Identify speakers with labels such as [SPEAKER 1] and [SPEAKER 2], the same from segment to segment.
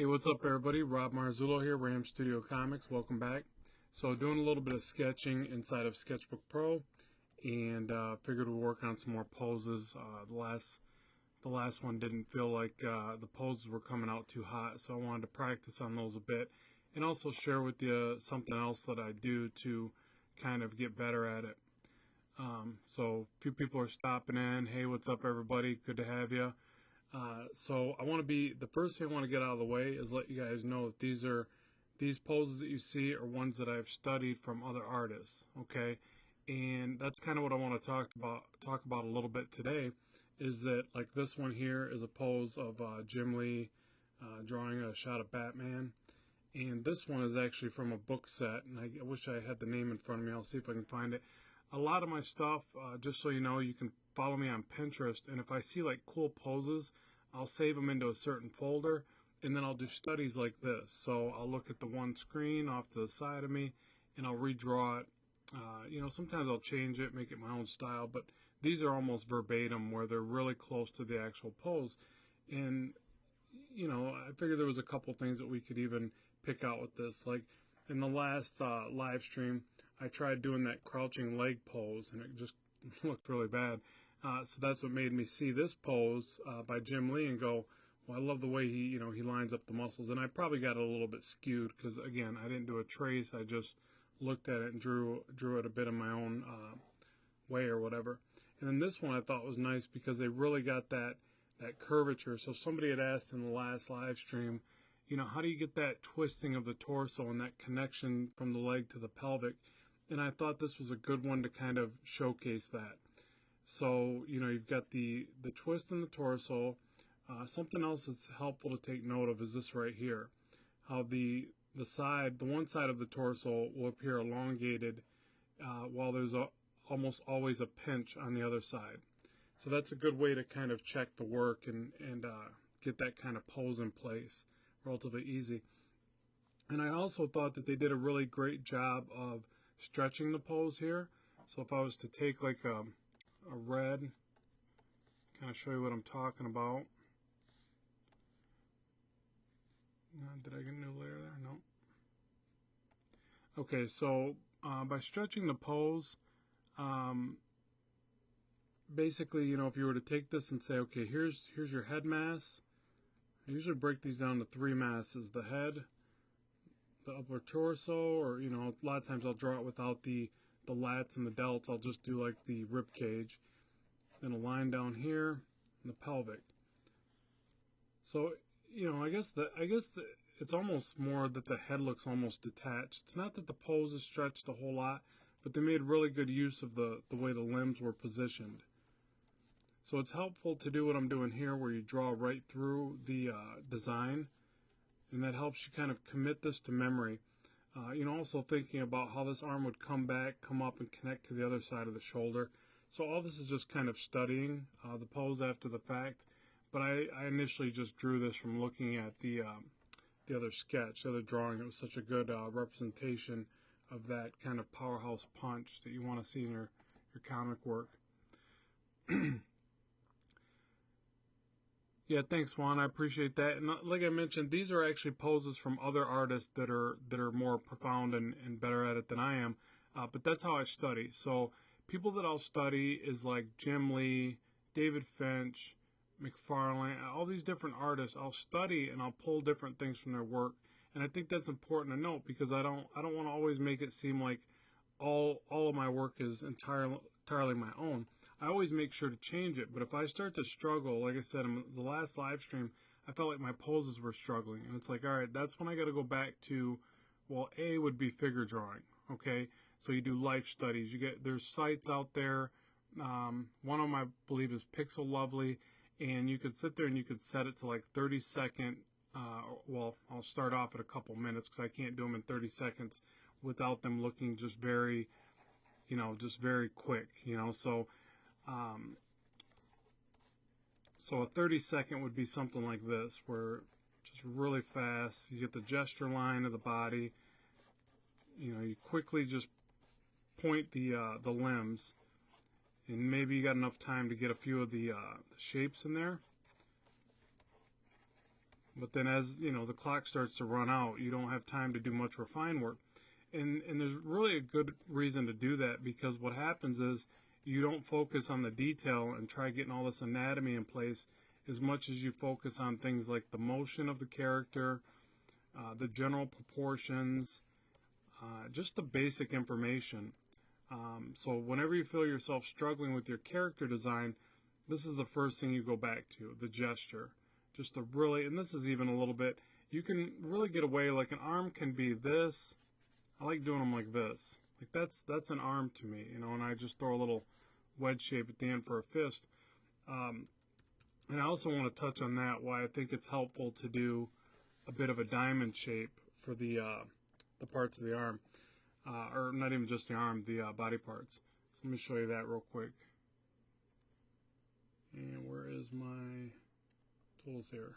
[SPEAKER 1] Hey, what's up everybody? Rob Marzullo here, Ram Studio Comics. Welcome back. So doing a little bit of sketching inside of Sketchbook Pro, and figured we'd work on some more poses. The last one didn't feel like the poses were coming out too hot, so I wanted to practice on those a bit, and also share with you something else that I do to kind of get better at it. So a few people are stopping in. Hey, what's up everybody? Good to have you. So the first thing I want to get out of the way is let you guys know that these poses that you see are ones that I've studied from other artists, okay? And that's kind of what I want to talk about a little bit today, is that like this one here is a pose of Jim Lee drawing a shot of Batman. And this one is actually from a book set, and I wish I had the name in front of me. I'll see if I can find it. A lot of my stuff, just so you know, you can follow me on Pinterest, and if I see like cool poses, I'll save them into a certain folder, and then I'll do studies like this. So I'll look at the one screen off to the side of me, and I'll redraw it. Sometimes I'll change it, make it my own style, but these are almost verbatim, where they're really close to the actual pose. And I figured there was a couple things that we could even pick out with this. Like in the last live stream, I tried doing that crouching leg pose, and it just looked really bad. So that's what made me see this pose by Jim Lee and go, well, I love the way he lines up the muscles. And I probably got it a little bit skewed because, again, I didn't do a trace. I just looked at it and drew it a bit in my own way or whatever. And then this one I thought was nice because they really got that curvature. So somebody had asked in the last live stream, how do you get that twisting of the torso and that connection from the leg to the pelvic? And I thought this was a good one to kind of showcase that. So, you've got the twist in the torso. Something else that's helpful to take note of is this right here. How the one side of the torso will appear elongated while there's almost always a pinch on the other side. So that's a good way to kind of check the work and get that kind of pose in place relatively easy. And I also thought that they did a really great job of stretching the pose here. So if I was to take like a red, kind of show you what I'm talking about. Did I get a new layer there? No. Okay, so by stretching the pose, basically, if you were to take this and say, okay, here's your head mass. I usually break these down to three masses: the head, the upper torso, or a lot of times I'll draw it without the lats and the delts. I'll just do like the rib cage, then a line down here, and the pelvic. So I guess it's almost more that the head looks almost detached. It's not that the pose is stretched a whole lot, but they made really good use of the way the limbs were positioned. So it's helpful to do what I'm doing here, where you draw right through the design, and that helps you kind of commit this to memory. Also thinking about how this arm would come up and connect to the other side of the shoulder. So all this is just kind of studying the pose after the fact. But I initially just drew this from looking at the other sketch, the other drawing. It was such a good representation of that kind of powerhouse punch that you want to see in your comic work. Yeah, thanks, Juan. I appreciate that. And like I mentioned, these are actually poses from other artists that are more profound and better at it than I am. But that's how I study. So people that I'll study is like Jim Lee, David Finch, McFarlane, all these different artists. I'll study and I'll pull different things from their work. And I think that's important to note, because I don't want to always make it seem like all of my work is entirely my own. I always make sure to change it, but if I start to struggle, like I said in the last live stream, I felt like my poses were struggling, and it's like, all right, that's when I got to go back to, well, A would be figure drawing, okay? So you do life studies. There's sites out there. One of them, I believe, is Pixel Lovely, and you could sit there and you could set it to like 30-second. Well, I'll start off at a couple minutes because I can't do them in 30 seconds without them looking just very, just very quick, so. So a 30-second would be something like this, where just really fast, you get the gesture line of the body, you quickly just point the limbs, and maybe you got enough time to get a few of the shapes in there But then as you know, the clock starts to run out, you don't have time to do much refine work. And there's really a good reason to do that, because what happens is you don't focus on the detail and try getting all this anatomy in place as much as you focus on things like the motion of the character, the general proportions, just the basic information. So whenever you feel yourself struggling with your character design, this is the first thing you go back to, the gesture. Just to really, and this is even a little bit, you can really get away, like an arm can be this. I like doing them like this. Like that's an arm to me, you know, and I just throw a little wedge shape at the end for a fist. And I also want to touch on that, why I think it's helpful to do a bit of a diamond shape for the parts of the arm, or not even just the arm, the body parts. So let me show you that real quick. And where is my tools here?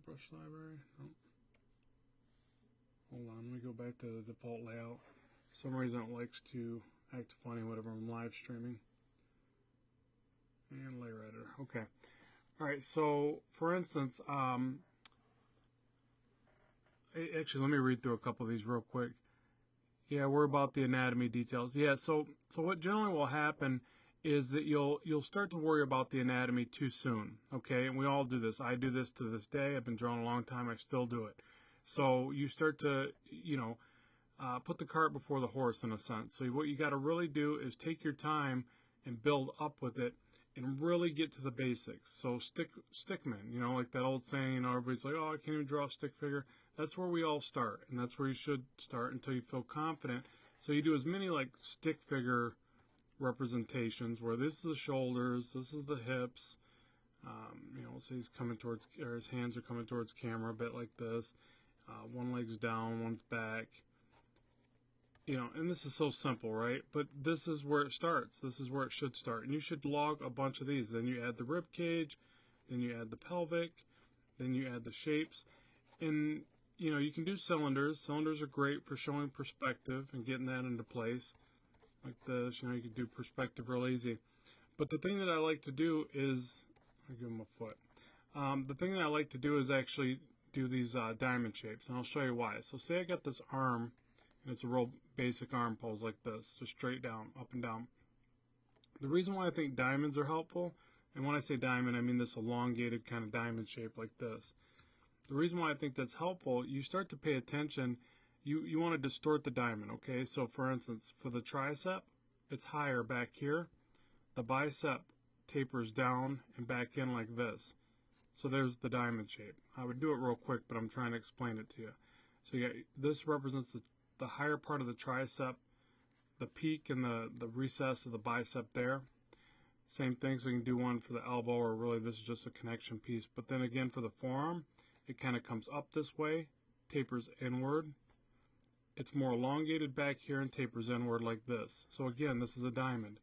[SPEAKER 1] Brush library? Nope. Hold on, let me go back to the default layout. For some reason it likes to act funny whenever I'm live streaming. And layer editor. Okay. Alright, so for instance, actually let me read through a couple of these real quick. Yeah, we're about the anatomy details. Yeah, so what generally will happen is that you'll start to worry about the anatomy too soon. Okay, and we all do this. I do this to this day. I've been drawing a long time. I still do it. So you start to, you know, put the cart before the horse in a sense. So what you got to really do is take your time and build up with it and really get to the basics. So stickmen, you know, like that old saying, you know, everybody's like, oh, I can't even draw a stick figure. That's where we all start, and that's where you should start until you feel confident. So you do as many like stick figure representations where this is the shoulders, this is the hips, you know, so he's coming towards, or his hands are coming towards camera a bit like this. One leg's down, one's back. You know, and this is so simple, right? But this is where it starts. This is where it should start. And you should log a bunch of these. Then you add the rib cage, then you add the pelvic, then you add the shapes. And, you know, you can do cylinders. Cylinders are great for showing perspective and getting that into place. Like this, you know, you can do perspective real easy. But the thing that I like to do is, I'll give him a foot. The thing that I like to do is actually do these diamond shapes, and I'll show you why. So say I got this arm, and it's a real basic arm pose like this, just straight down, up and down. The reason why I think diamonds are helpful, and when I say diamond, I mean this elongated kind of diamond shape like this. The reason why I think that's helpful, you start to pay attention, you want to distort the diamond, okay? So for instance, for the tricep, it's higher back here. The bicep tapers down and back in like this. So there's the diamond shape. I would do it real quick, but I'm trying to explain it to you. So yeah, this represents the higher part of the tricep, the peak and the recess of the bicep there. Same thing, so you can do one for the elbow, or really this is just a connection piece. But then again for the forearm, it kind of comes up this way, tapers inward. It's more elongated back here and tapers inward like this. So again, this is a diamond.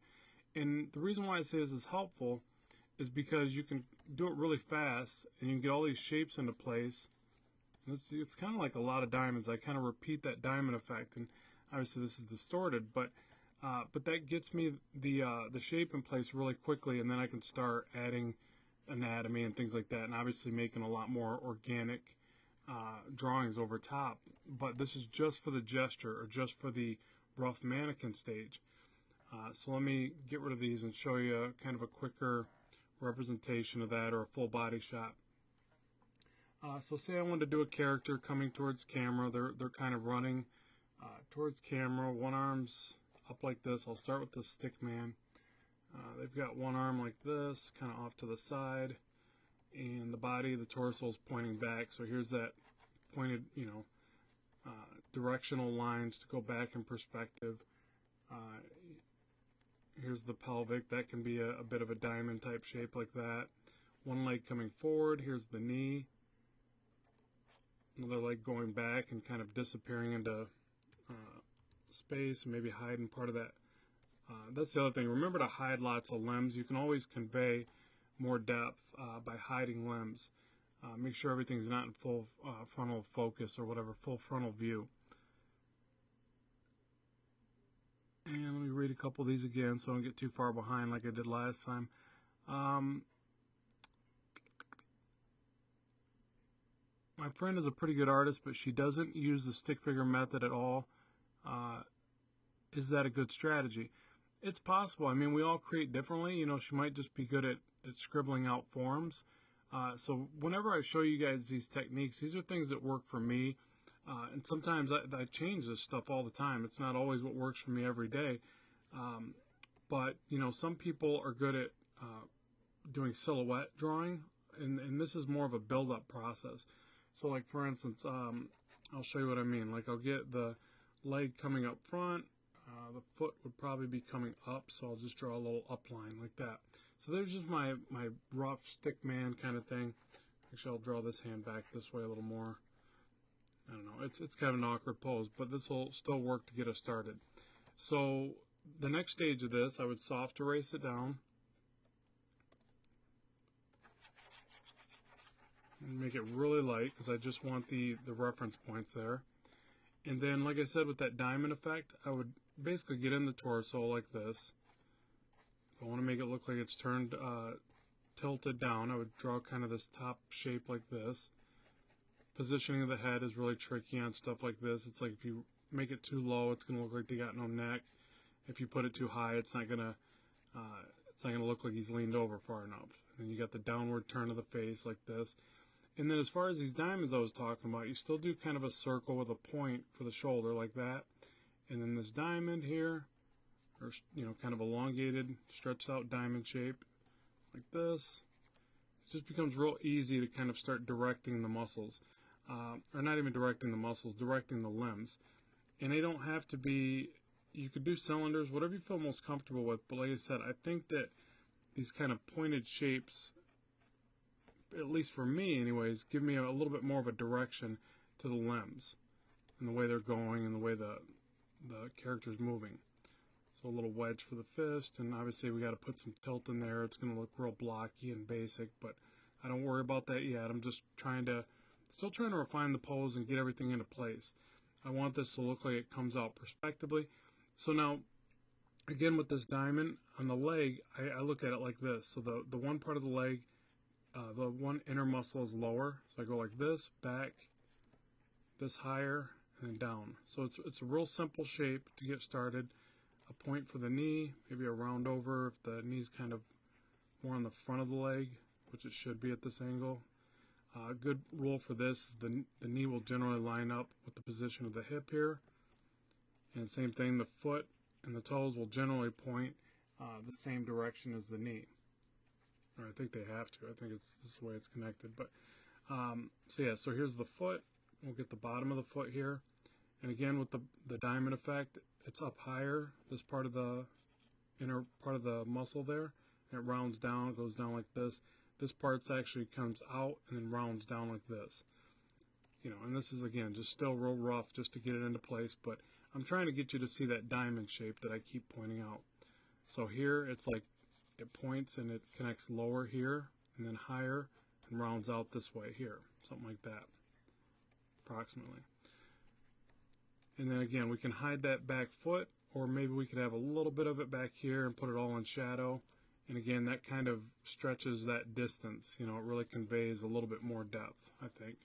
[SPEAKER 1] And the reason why I say this is helpful is because you can do it really fast and you can get all these shapes into place. It's kind of like a lot of diamonds. I kind of repeat that diamond effect, and obviously this is distorted, but that gets me the shape in place really quickly, and then I can start adding anatomy and things like that, and obviously making a lot more organic drawings over top. But this is just for the gesture, or just for the rough mannequin stage. So let me get rid of these and show you kind of a quicker representation of that, or a full body shot. So say I wanted to do a character coming towards camera. They're kind of running towards camera. One arm's up like this. I'll start with the stick man. They've got one arm like this, kind of off to the side, and the body, the torso is pointing back. So here's that pointed, you know, directional lines to go back in perspective. Here's the pelvic. That can be a bit of a diamond type shape like that. One leg coming forward. Here's the knee. Another leg going back and kind of disappearing into space, and maybe hiding part of that. That's the other thing. Remember to hide lots of limbs. You can always convey more depth by hiding limbs. Make sure everything's not in full frontal focus, or whatever, full frontal view. And let me read a couple of these again so I don't get too far behind like I did last time. my friend is a pretty good artist, but she doesn't use the stick figure method at all. Is that a good strategy? It's possible. I mean, we all create differently. You know, she might just be good at scribbling out forms. So whenever I show you guys these techniques, these are things that work for me. And sometimes I change this stuff all the time. It's not always what works for me every day. But, you know, some people are good at doing silhouette drawing, and this is more of a build-up process. So, like, for instance, I'll show you what I mean. Like, I'll get the leg coming up front. The foot would probably be coming up, so I'll just draw a little up line like that. So there's just my rough stick man kind of thing. Actually, I'll draw this hand back this way a little more. I don't know, it's kind of an awkward pose, but this will still work to get us started. So the next stage of this, I would soft erase it down and make it really light because I just want the reference points there. And then, like I said, with that diamond effect, I would basically get in the torso like this. If I want to make it look like it's turned, tilted down, I would draw kind of this top shape like this. Positioning of the head is really tricky on stuff like this. It's like if you make it too low, it's going to look like they got no neck. If you put it too high, it's not going to look like he's leaned over far enough. And you got the downward turn of the face like this. And then as far as these diamonds I was talking about, you still do kind of a circle with a point for the shoulder like that. And then this diamond here, or, you know, kind of elongated, stretched out diamond shape like this. It just becomes real easy to kind of start directing the muscles. Or not even directing the muscles, directing the limbs. And they don't have to be, you could do cylinders, whatever you feel most comfortable with. But like I said, I think that these kind of pointed shapes, at least for me anyways, give me a little bit more of a direction to the limbs and the way they're going and the way the character's moving. So a little wedge for the fist, and obviously we got to put some tilt in there. It's going to look real blocky and basic, but I don't worry about that yet. I'm just still trying to refine the pose and get everything into place. I want this to look like it comes out perspectively. So now, again with this diamond, on the leg, I look at it like this. So the one part of the leg, the one inner muscle is lower. So I go like this, back, this higher, and then down. So it's a real simple shape to get started. A point for the knee, maybe a round over if the knee's kind of more on the front of the leg, which it should be at this angle. A good rule for this is the knee will generally line up with the position of the hip here. And same thing, the foot and the toes will generally point the same direction as the knee. Or I think they have to. I think it's this is the way it's connected. But so yeah, so here's the foot. We'll get the bottom of the foot here. And again, with the diamond effect, it's up higher, this part of the inner part of the muscle there, and it rounds down, goes down like this. This part actually comes out and then rounds down like this. You know, and this is, again, just still real rough just to get it into place, but I'm trying to get you to see that diamond shape that I keep pointing out. So here, it's like it points and it connects lower here, and then higher, and rounds out this way here, something like that, approximately. And then again, we can hide that back foot, or maybe we could have a little bit of it back here and put it all in shadow. And again, that kind of stretches that distance. You know, it really conveys a little bit more depth, I think.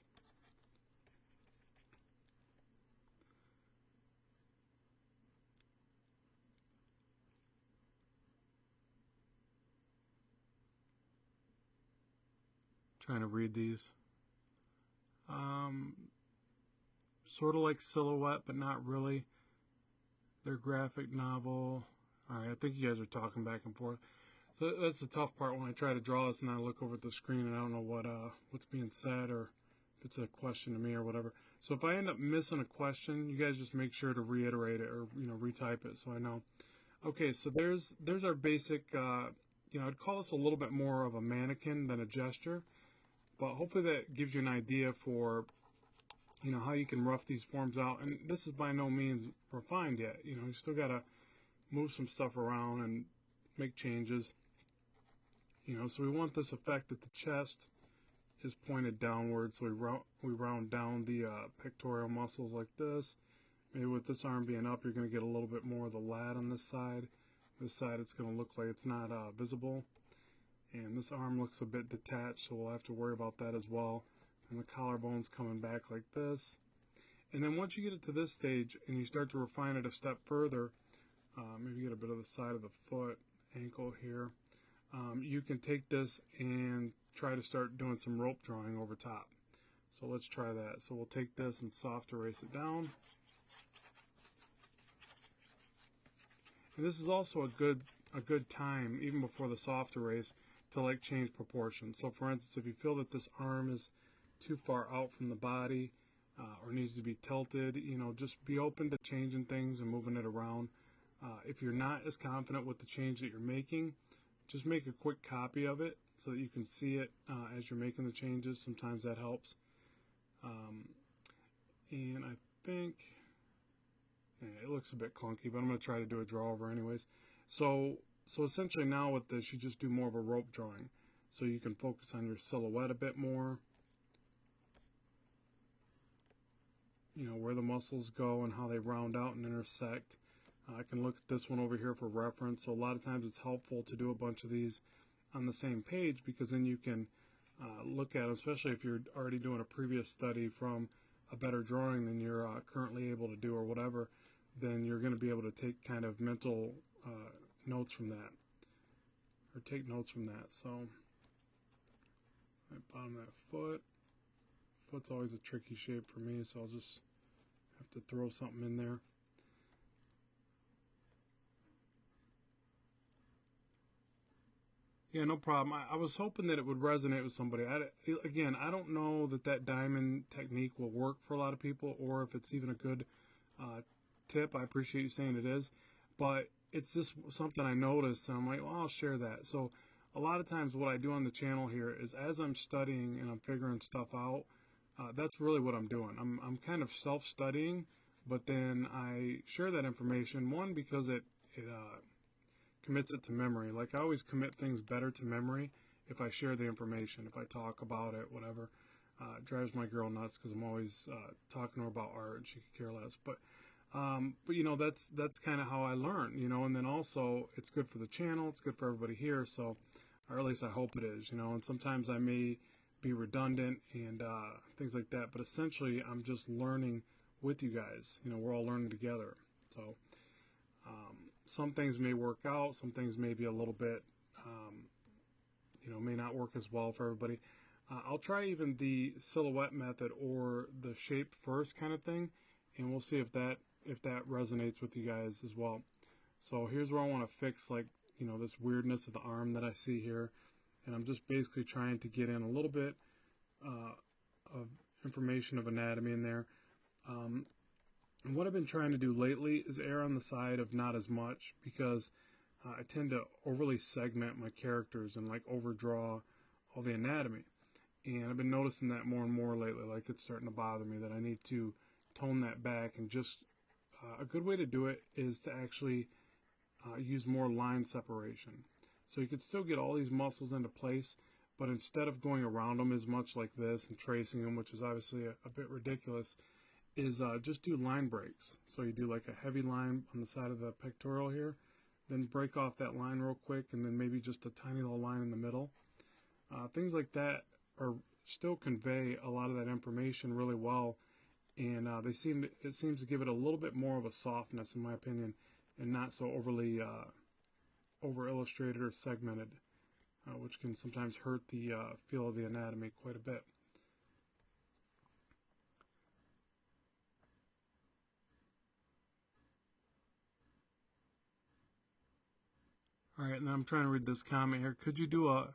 [SPEAKER 1] Trying to read these. Sort of like silhouette, but not really. Their graphic novel. Alright, I think you guys are talking back and forth. So that's the tough part when I try to draw this and I look over at the screen and I don't know what's being said, or if it's a question to me or whatever. So if I end up missing a question, you guys just make sure to reiterate it, or retype it so I know. Okay, so there's our basic, I'd call this a little bit more of a mannequin than a gesture, but hopefully that gives you an idea for how you can rough these forms out. And this is by no means refined yet. You still got to move some stuff around and make changes. So we want this effect that the chest is pointed downward, so we round down the pectoral muscles like this. Maybe with this arm being up, you're going to get a little bit more of the lat on this side. This side, it's going to look like it's not visible. And this arm looks a bit detached, so we'll have to worry about that as well. and the collarbone's coming back like this. And then once you get it to this stage and you start to refine it a step further, maybe get a bit of the side of the foot, ankle here, you can take this and try to start doing some rope drawing over top. So let's try that. So we'll take this and soft erase it down. And this is also a good time, even before the soft erase, to like change proportions. So for instance, if you feel that this arm is too far out from the body or needs to be tilted, you know, just be open to changing things and moving it around. If you're not as confident with the change that you're making, just make a quick copy of it so that you can see it as you're making the changes. Sometimes that helps. And I think it looks a bit clunky, but I'm going to try to do a draw over anyways. So essentially now with this, you just do more of a rope drawing. So you can focus on your silhouette a bit more. You know, where the muscles go and how they round out and intersect. I can look at this one over here for reference. So a lot of times it's helpful to do a bunch of these on the same page, because then you can look at them, especially if you're already doing a previous study from a better drawing than you're currently able to do or whatever, then you're going to be able to take kind of mental notes from that, or take notes from that. So bottom of that foot. Foot's always a tricky shape for me, so I'll just have to throw something in there. Yeah, no problem. I was hoping that it would resonate with somebody. Again, I don't know that that diamond technique will work for a lot of people, or if it's even a good tip. I appreciate you saying it is, but it's just something I noticed, and I'm like, well, I'll share that. So a lot of times what I do on the channel here is, as I'm studying and I'm figuring stuff out, that's really what I'm doing. I'm kind of self-studying, but then I share that information, one, because it commits it to memory. Like, I always commit things better to memory if I share the information, if I talk about it, whatever. It drives my girl nuts because I'm always talking to her about art and she could care less. But you know, that's kind of how I learn, you know. And then also it's good for the channel, it's good for everybody here, so, or at least I hope it is, you know. And sometimes I may be redundant and things like that, but essentially I'm just learning with you guys. You know, we're all learning together. So some things may work out, some things may be a little bit, you know, may not work as well for everybody. I'll try even the silhouette method or the shape first kind of thing, and we'll see if that resonates with you guys as well. So here's where I want to fix, like, you know, this weirdness of the arm that I see here, and I'm just basically trying to get in a little bit of information of anatomy in there. And what I've been trying to do lately is err on the side of not as much, because I tend to overly segment my characters and like overdraw all the anatomy. And I've been noticing that more and more lately, like it's starting to bother me, that I need to tone that back. And just a good way to do it is to actually use more line separation. So you could still get all these muscles into place, but instead of going around them as much like this and tracing them, which is obviously a bit ridiculous, is just do line breaks. So you do like a heavy line on the side of the pectoral here, then break off that line real quick, and then maybe just a tiny little line in the middle. Things like that are still convey a lot of that information really well, and it seems to give it a little bit more of a softness, in my opinion, and not so overly over illustrated or segmented, which can sometimes hurt the feel of the anatomy quite a bit. All right, now I'm trying to read this comment here. Could you do a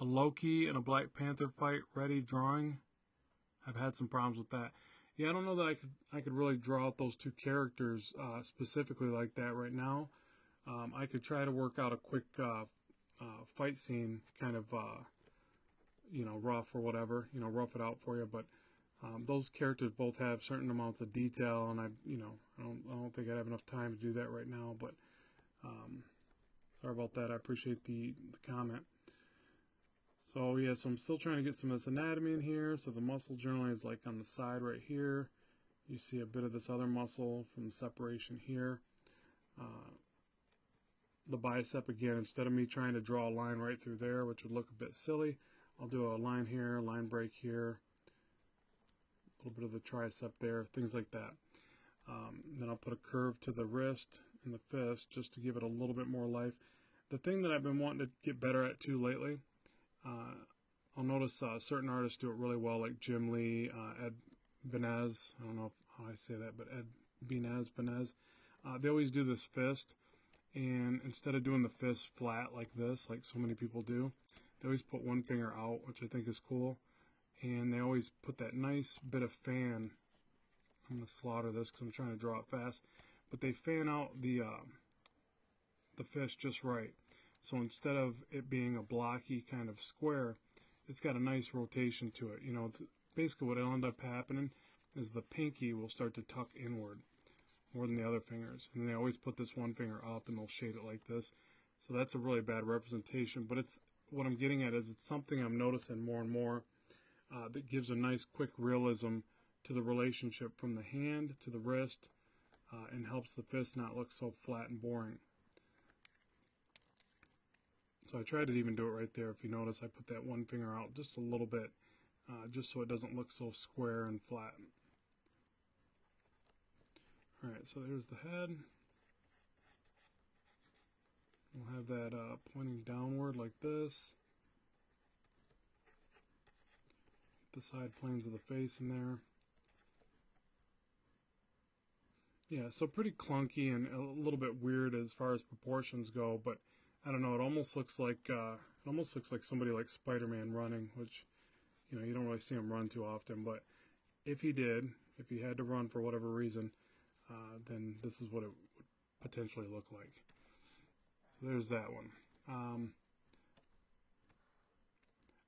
[SPEAKER 1] Loki and a Black Panther fight ready drawing? I've had some problems with that. Yeah, I don't know that I could really draw out those two characters specifically like that right now. I could try to work out a quick fight scene, kind of you know, rough or whatever, you know, rough it out for you. But those characters both have certain amounts of detail, and I don't think I'd have enough time to do that right now. But sorry about that. I appreciate the comment. So yeah, so I'm still trying to get some of this anatomy in here. So the muscle generally is like on the side right here. You see a bit of this other muscle from the separation here. The bicep, again, instead of me trying to draw a line right through there, which would look a bit silly, I'll do a line here, line break here, little bit of the tricep there, things like that. Then I'll put a curve to the wrist and the fist just to give it a little bit more life. The thing that I've been wanting to get better at too lately, I'll notice certain artists do it really well, like Jim Lee, Ed Benez. I don't know how I say that, but Ed Benez. They always do this fist, and instead of doing the fist flat like this, like so many people do, they always put one finger out, which I think is cool. And they always put that nice bit of fan. I'm going to slaughter this because I'm trying to draw it fast. But they fan out the fist just right. So instead of it being a blocky kind of square, it's got a nice rotation to it. You know, it's basically what will end up happening is the pinky will start to tuck inward more than the other fingers. And they always put this one finger up and they'll shade it like this. So that's a really bad representation. But it's what I'm getting at is it's something I'm noticing more and more that gives a nice quick realism to the relationship from the hand to the wrist and helps the fist not look so flat and boring. So I tried to even do it right there. If you notice, I put that one finger out just a little bit just so it doesn't look so square and flat. Alright, so there's the head. We'll have that pointing downward like this. The side planes of the face in there. Yeah, so pretty clunky and a little bit weird as far as proportions go, but I don't know, it almost looks like somebody like Spider-Man running, which, you know, you don't really see him run too often, but if he did, if he had to run for whatever reason, then this is what it would potentially look like. So there's that one.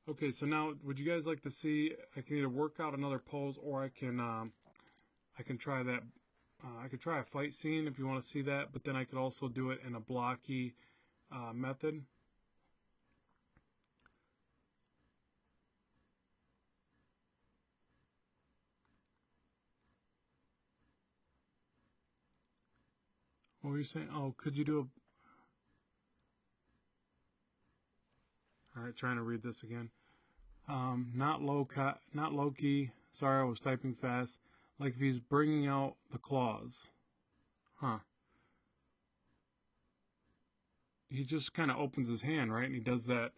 [SPEAKER 1] Okay, so now would you guys like to see, I can either work out another pose or I can try that. I could try a fight scene if you want to see that, but then I could also do it in a blocky method. What were you saying? Oh, could you do a... All right, trying to read this again. Not Loki. Sorry, I was typing fast. Like if he's bringing out the claws. Huh. He just kind of opens his hand, right? And he does that.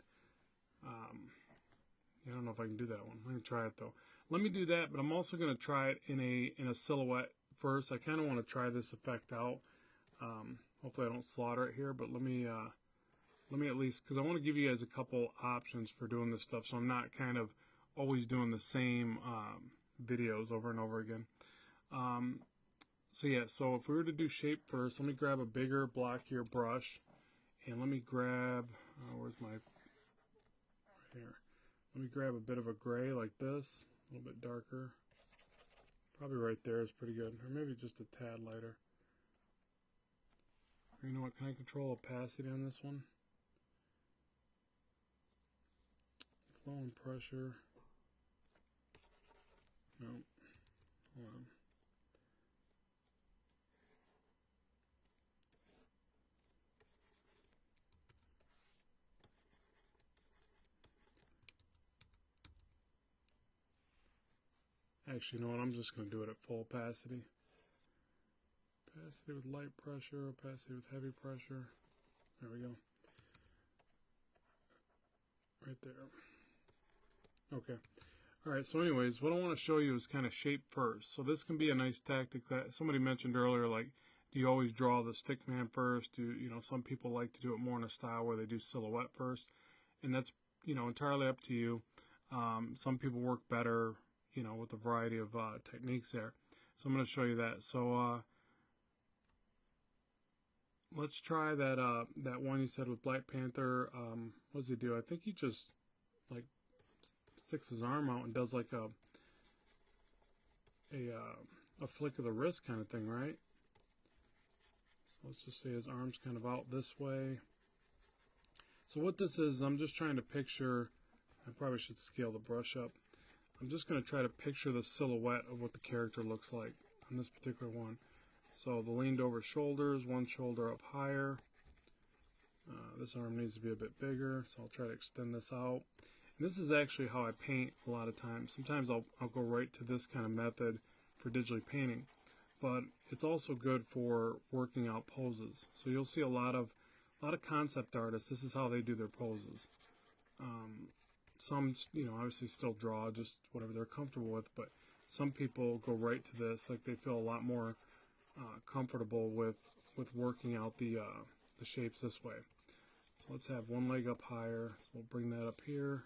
[SPEAKER 1] I don't know if I can do that one. Let me try it though. Let me do that, but I'm also going to try it in a silhouette first. I kind of want to try this effect out. Hopefully I don't slaughter it here, but let me at least, because I want to give you guys a couple options for doing this stuff, so I'm not kind of always doing the same videos over and over again. So yeah, so if we were to do shape first, let me grab a bigger, blockier brush, and let me grab, where's my, right here. Let me grab a bit of a gray like this, a little bit darker. Probably right there is pretty good, or maybe just a tad lighter. Or you know what, can I control opacity on this one? Flow and pressure. No, hold on. Actually, you know what? I'm just going to do it at full opacity. Opacity with light pressure, opacity with heavy pressure. There we go. Right there. Okay. Alright, so anyways, what I want to show you is kind of shape first. So this can be a nice tactic that somebody mentioned earlier, like, do you always draw the stick man first? You know, some people like to do it more in a style where they do silhouette first. And that's, you know, entirely up to you. Some people work better, you know, with a variety of techniques there. So I'm going to show you that. So let's try that that one you said with Black Panther. What does he do? I think he just like sticks his arm out and does like a flick of the wrist kind of thing, right? So let's just say his arm's kind of out this way. So what this is, I'm just trying to picture, I probably should scale the brush up. I'm just going to try to picture the silhouette of what the character looks like on this particular one. So the leaned over shoulders, one shoulder up higher. This arm needs to be a bit bigger, so I'll try to extend this out. And this is actually how I paint a lot of times. Sometimes I'll go right to this kind of method for digitally painting, but it's also good for working out poses. So you'll see a lot of concept artists. This is how they do their poses. Some, obviously still draw just whatever they're comfortable with, but some people go right to this, like they feel a lot more comfortable with working out the shapes this way. So let's have one leg up higher. So we'll bring that up here.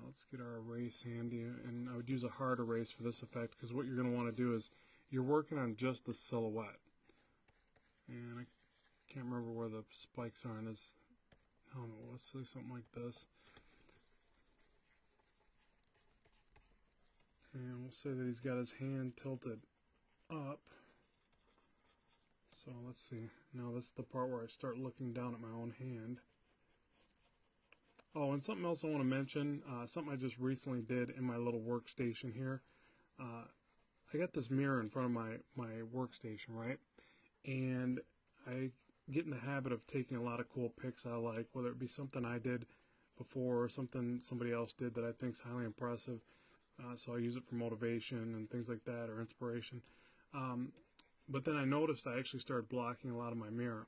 [SPEAKER 1] Let's get our erase handy, and I would use a hard erase for this effect, because what you're going to want to do is you're working on just the silhouette. And I can't remember where the spikes are in this. I don't know, let's say something like this. And we'll say that he's got his hand tilted up. So let's see. Now this is the part where I start looking down at my own hand. Oh, and something else I want to mention, something I just recently did in my little workstation here. I got this mirror in front of my workstation, right? And I get in the habit of taking a lot of cool pics I like, whether it be something I did before or something somebody else did that I think is highly impressive. So I use it for motivation and things like that, or inspiration. But then I noticed I actually started blocking a lot of my mirror.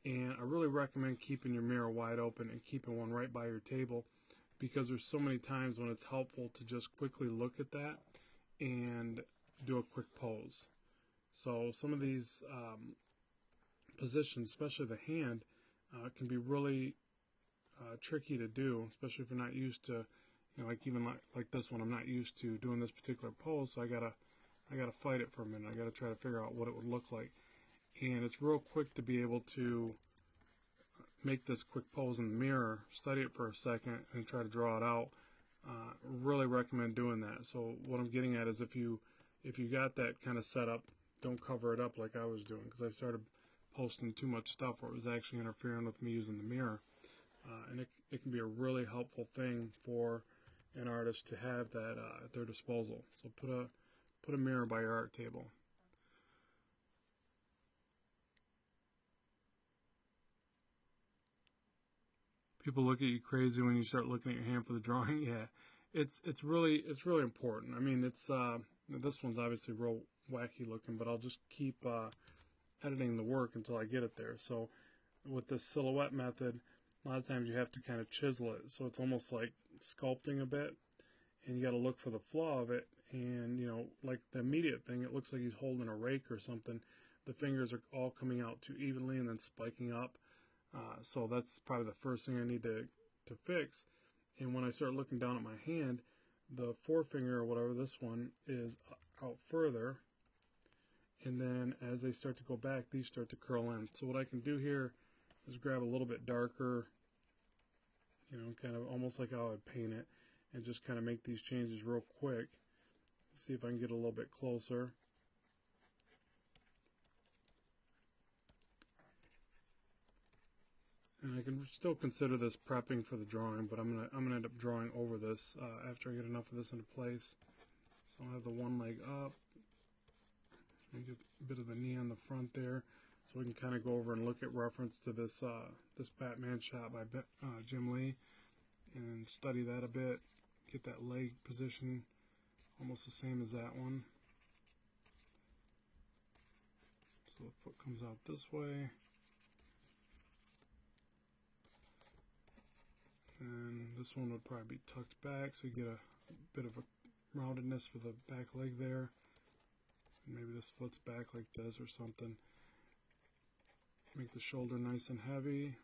[SPEAKER 1] And I really recommend keeping your mirror wide open and keeping one right by your table, because there's so many times when it's helpful to just quickly look at that and do a quick pose. So some of these positions, especially the hand, can be really tricky to do, especially if you're not used to, like even like this one, I'm not used to doing this particular pose, so I gotta fight it for a minute. I gotta try to figure out what it would look like. And it's real quick to be able to make this quick pose in the mirror, study it for a second, and try to draw it out. Really recommend doing that. So what I'm getting at is if you got that kind of set up, don't cover it up like I was doing, because I started posting too much stuff where it was actually interfering with me using the mirror. And it can be a really helpful thing for an artist to have that at their disposal. So put a mirror by your art table. People look at you crazy when you start looking at your hand for the drawing. Yeah, it's really important. I mean, it's this one's obviously real wacky looking, but I'll just keep editing the work until I get it there. So with the silhouette method, a lot of times you have to kind of chisel it, so it's almost like sculpting a bit, and you got to look for the flaw of it. And like the immediate thing, it looks like he's holding a rake or something. The fingers are all coming out too evenly and then spiking up. So that's probably the first thing I need to fix. And when I start looking down at my hand, the forefinger or whatever, this one, is out further. And then as they start to go back, these start to curl in. So what I can do here is grab a little bit darker, kind of almost like how I'd paint it, and just kind of make these changes real quick. See if I can get a little bit closer. And I can still consider this prepping for the drawing, but I'm gonna end up drawing over this after I get enough of this into place. So I'll have the one leg up, and get a bit of the knee on the front there, so we can kind of go over and look at reference to this this Batman shot by Jim Lee, and study that a bit. Get that leg position almost the same as that one. So the foot comes out this way. And this one would probably be tucked back, so you get a bit of a roundedness for the back leg there. And maybe this foot's back like this or something. Make the shoulder nice and heavy.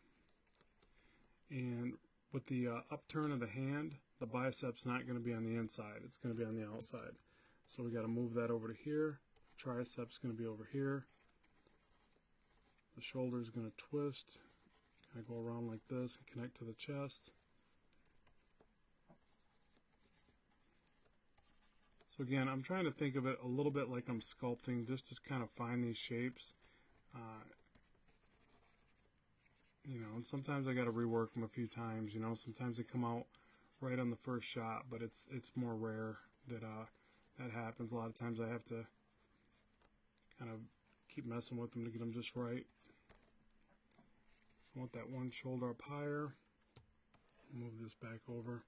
[SPEAKER 1] And with the upturn of the hand, the bicep's not going to be on the inside. It's going to be on the outside. So we got to move that over to here. Tricep's going to be over here. The shoulder's going to twist. Kind of go around like this and connect to the chest. So again, I'm trying to think of it a little bit like I'm sculpting, just to kind of find these shapes. And sometimes I got to rework them a few times. Sometimes they come out right on the first shot, but it's more rare that that happens. A lot of times I have to kind of keep messing with them to get them just right. I want that one shoulder up higher. Move this back over.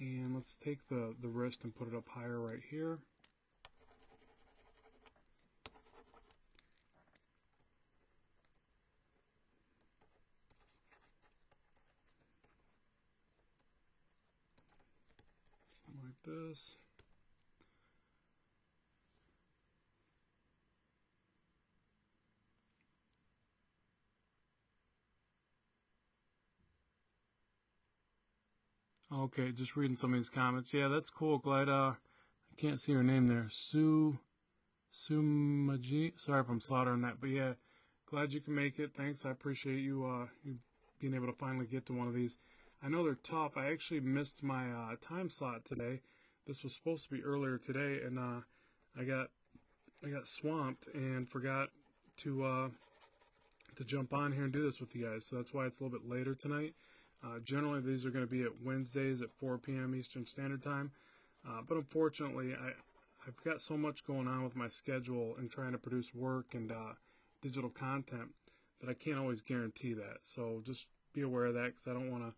[SPEAKER 1] And let's take the wrist and put it up higher right here. Something like this. Okay, just reading some of these comments. Yeah, that's cool. Glad I can't see her name there. Sumaji. Sorry if I'm slaughtering that, but yeah, glad you can make it. Thanks. I appreciate you you being able to finally get to one of these. I know they're tough. I actually missed my time slot today. This was supposed to be earlier today, and I got swamped and forgot to jump on here and do this with you guys. So that's why it's a little bit later tonight. Generally, these are going to be at Wednesdays at 4 p.m. Eastern Standard Time. But unfortunately, I've got so much going on with my schedule and trying to produce work and digital content that I can't always guarantee that. So just be aware of that, because I don't want to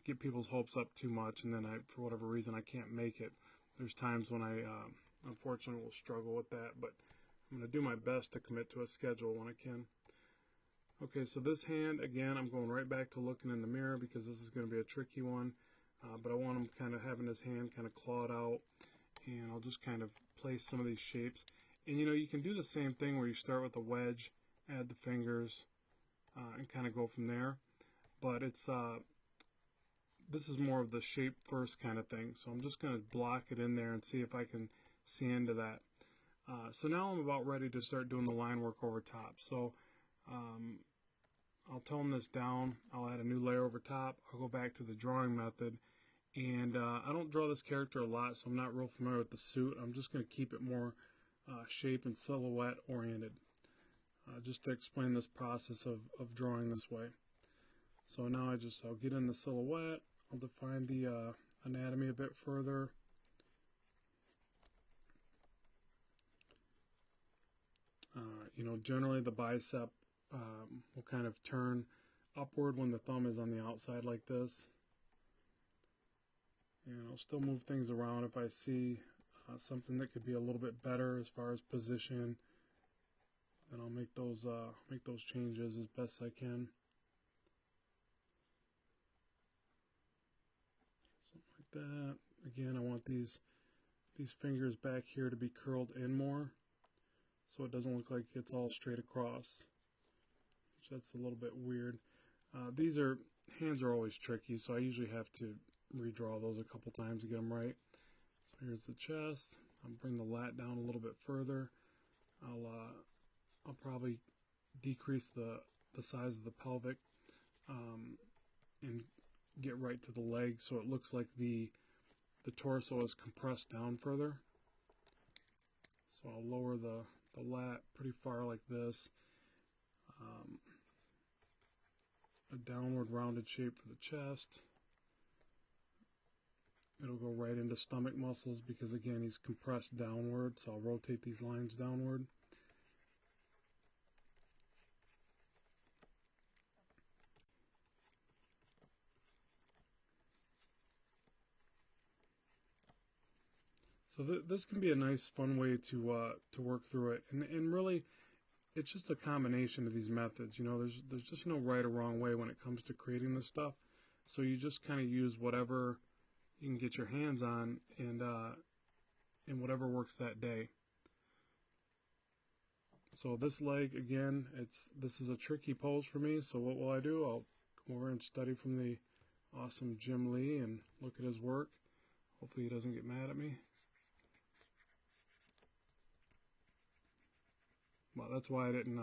[SPEAKER 1] get people's hopes up too much, and then for whatever reason, I can't make it. There's times when I unfortunately will struggle with that, but I'm going to do my best to commit to a schedule when I can. Okay, so this hand, again, I'm going right back to looking in the mirror because this is going to be a tricky one. But I want him kind of having his hand kind of clawed out, and I'll just kind of place some of these shapes. And you know, you can do the same thing where you start with a wedge, add the fingers, and kind of go from there. But it's this is more of the shape first kind of thing. So I'm just going to block it in there and see if I can see into that. So now I'm about ready to start doing the line work over top. So I'll tone this down, I'll add a new layer over top, I'll go back to the drawing method, and I don't draw this character a lot, so I'm not real familiar with the suit. I'm just going to keep it more shape and silhouette oriented, just to explain this process of drawing this way. So now I'll get in the silhouette, I'll define the anatomy a bit further. You know, generally the bicep will kind of turn upward when the thumb is on the outside like this. And I'll still move things around if I see something that could be a little bit better as far as position. Then I'll make those changes as best I can. Something like that. Again, I want these fingers back here to be curled in more, so it doesn't look like it's all straight across. That's a little bit weird. Hands are always tricky, so I usually have to redraw those a couple times to get them right. So here's the chest. I'll bring the lat down a little bit further. I'll probably decrease the size of the pelvic and get right to the leg, so it looks like the torso is compressed down further. So I'll lower the lat pretty far like this. A downward rounded shape for the chest. It'll go right into stomach muscles because, again, he's compressed downward, so I'll rotate these lines downward. So this can be a nice, fun way to work through it, and really, it's just a combination of these methods. You know, there's just no right or wrong way when it comes to creating this stuff. So you just kind of use whatever you can get your hands on, and whatever works that day. So this leg, again, this is a tricky pose for me. So what will I do? I'll come over and study from the awesome Jim Lee and look at his work. Hopefully he doesn't get mad at me. Well, that's why I didn't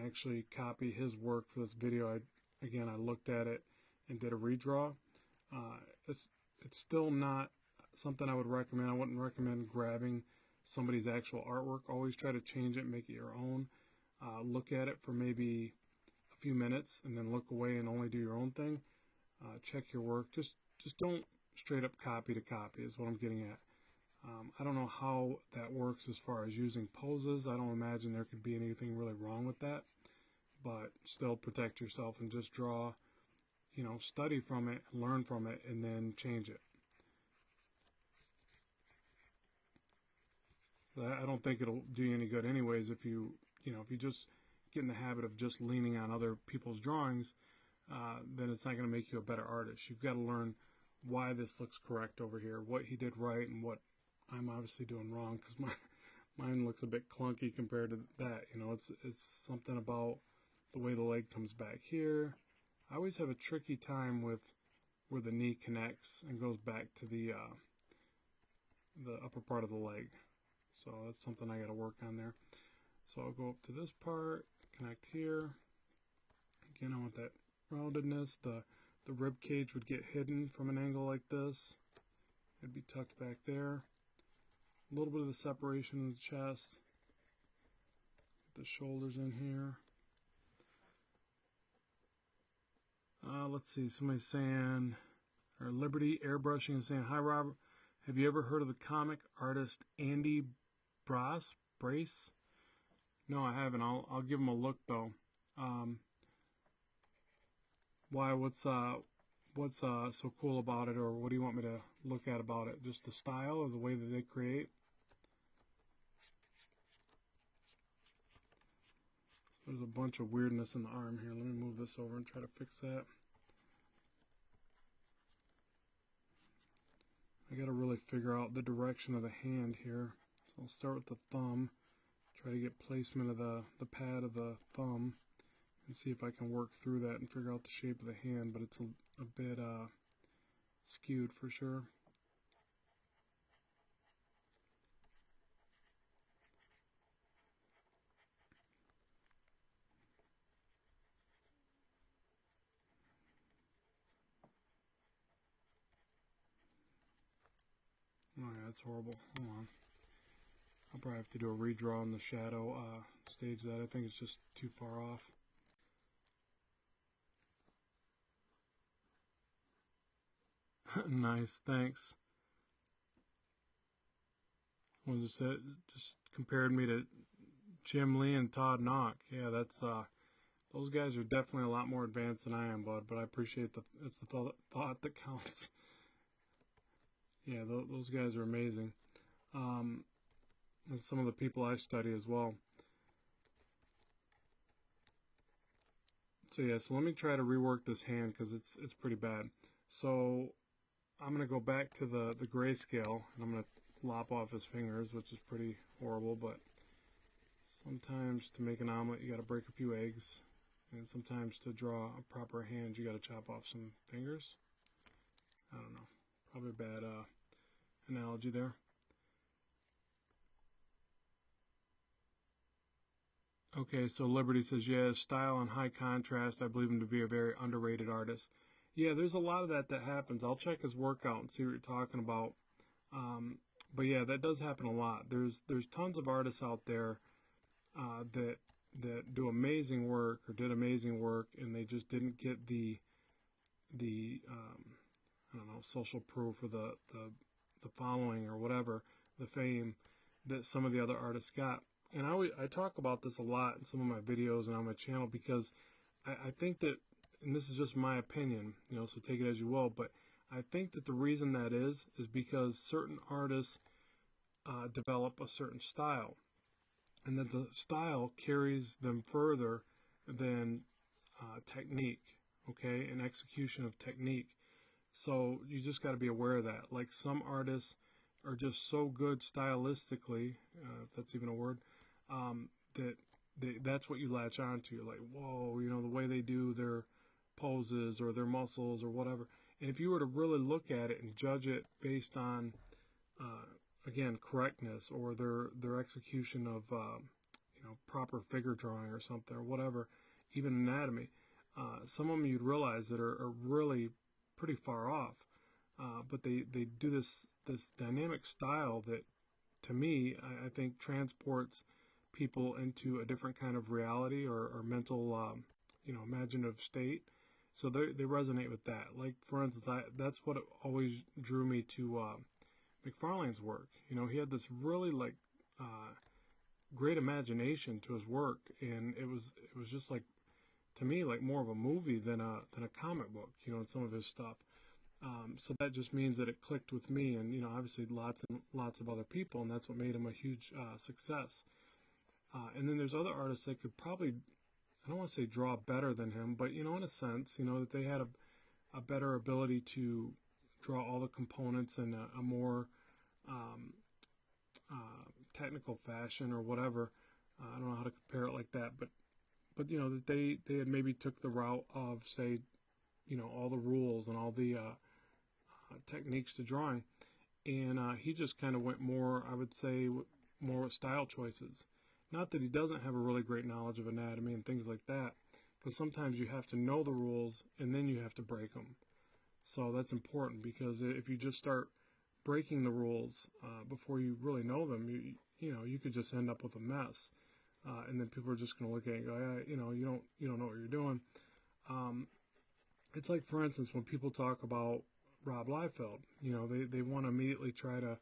[SPEAKER 1] actually copy his work for this video. Again, I looked at it and did a redraw. It's still not something I would recommend. I wouldn't recommend grabbing somebody's actual artwork. Always try to change it, make it your own. Look at it for maybe a few minutes, and then look away and only do your own thing. Check your work. Just don't straight up copy to copy is what I'm getting at. I don't know how that works as far as using poses. I don't imagine there could be anything really wrong with that, but still protect yourself and just draw, study from it, learn from it, and then change it. I don't think it'll do you any good anyways if you just get in the habit of just leaning on other people's drawings, then it's not going to make you a better artist. You've got to learn why this looks correct over here, what he did right, and what I'm obviously doing wrong, because mine looks a bit clunky compared to that. It's something about the way the leg comes back here. I always have a tricky time with where the knee connects and goes back to the upper part of the leg. So that's something I got to work on there. So I'll go up to this part, connect here. Again, I want that roundedness. The rib cage would get hidden from an angle like this. It'd be tucked back there. A little bit of the separation in the chest. Get the shoulders in here. Let's see, somebody's saying, or Liberty Airbrushing is saying, hi Robert, have you ever heard of the comic artist Andy Brace? No, I haven't. I'll give him a look though. Why? What's so cool about it, or what do you want me to look at about it? Just the style or the way that they create? There's a bunch of weirdness in the arm here. Let me move this over and try to fix that. I got to really figure out the direction of the hand here. So I'll start with the thumb, try to get placement of the pad of the thumb, and see if I can work through that and figure out the shape of the hand, but it's a bit skewed for sure. Oh yeah, that's horrible. Hold on. I'll probably have to do a redraw in the shadow stage that. I think it's just too far off. Nice, thanks. Well, just compared me to Jim Lee and Todd Knock. Yeah, that's those guys are definitely a lot more advanced than I am, bud. But I appreciate it's the thought that counts. Yeah, those guys are amazing. And some of the people I study as well. So yeah, so let me try to rework this hand because it's pretty bad. So I'm going to go back to the grayscale, and I'm going to lop off his fingers, which is pretty horrible, but sometimes to make an omelet you got to break a few eggs, and sometimes to draw a proper hand you got to chop off some fingers. I don't know, probably a bad analogy there. Okay, so Liberty says, yeah, style and high contrast, I believe him to be a very underrated artist. Yeah, there's a lot of that happens. I'll check his work out and see what you're talking about. But yeah, that does happen a lot. There's tons of artists out there that do amazing work or did amazing work, and they just didn't get the I don't know, social proof or the following or whatever, the fame that some of the other artists got. And I talk about this a lot in some of my videos and on my channel because I think that, and this is just my opinion, so take it as you will, but I think that the reason that is because certain artists develop a certain style, and that the style carries them further than technique, okay, and execution of technique. So you just got to be aware of that. Like some artists are just so good stylistically, if that's even a word, that's what you latch on to. You're like, whoa, the way they do their poses or their muscles or whatever. And if you were to really look at it and judge it based on, again, correctness or their execution of, proper figure drawing or something or whatever, even anatomy, some of them you'd realize that are really pretty far off. But they do this dynamic style that, to me, I think transports people into a different kind of reality or mental, imaginative state. So they resonate with that. Like, for instance, that's what always drew me to McFarlane's work. He had this really great imagination to his work, and it was just like to me like more of a movie than a comic book, you know, in some of his stuff. So that just means that it clicked with me, and you know, obviously lots and lots of other people, and that's what made him a huge success. And then there's other artists that could probably, I don't want to say draw better than him, but you know, in a sense, you know, that they had a better ability to draw all the components in a more um, technical fashion or whatever. I don't know how to compare it like that, but you know, that they had maybe took the route of, say, you know, all the rules and all the techniques to drawing, and he just kind of went more, I would say, more with style choices. Not that he doesn't have a really great knowledge of anatomy and things like that, because sometimes you have to know the rules and then you have to break them. So that's important, because if you just start breaking the rules before you really know them, you know, you could just end up with a mess, and then people are just going to look at it and go, yeah, you know, you don't know what you're doing. It's like, for instance, when people talk about Rob Liefeld, you know, they want to immediately try to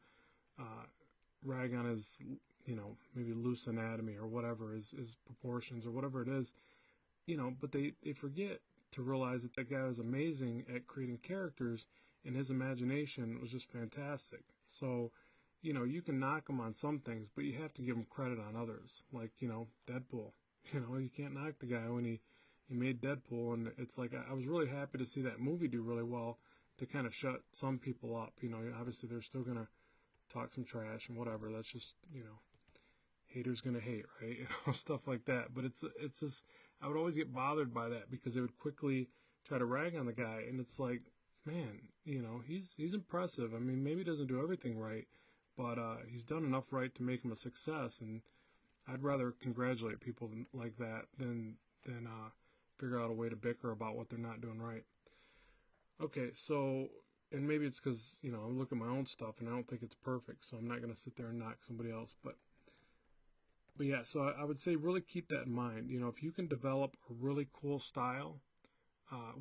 [SPEAKER 1] rag on his, you know, maybe loose anatomy or whatever, his proportions or whatever it is, you know, but they forget to realize that that guy was amazing at creating characters, and his imagination was just fantastic. So, you know, you can knock him on some things, but you have to give him credit on others. Like, you know, Deadpool. You know, you can't knock the guy when he made Deadpool, and it's like, I was really happy to see that movie do really well to kind of shut some people up. You know, obviously they're still going to talk some trash and whatever. That's just, you know, haters gonna hate, right? You know, stuff like that. But it's just, I would always get bothered by that, because they would quickly try to rag on the guy, and it's like, man, you know, he's impressive. I mean, maybe he doesn't do everything right, but he's done enough right to make him a success, and I'd rather congratulate people like that than figure out a way to bicker about what they're not doing right. Okay, so, and maybe it's because, you know, I look at my own stuff and I don't think it's perfect, so I'm not gonna sit there and knock somebody else, but yeah, so I would say really keep that in mind. You know, if you can develop a really cool style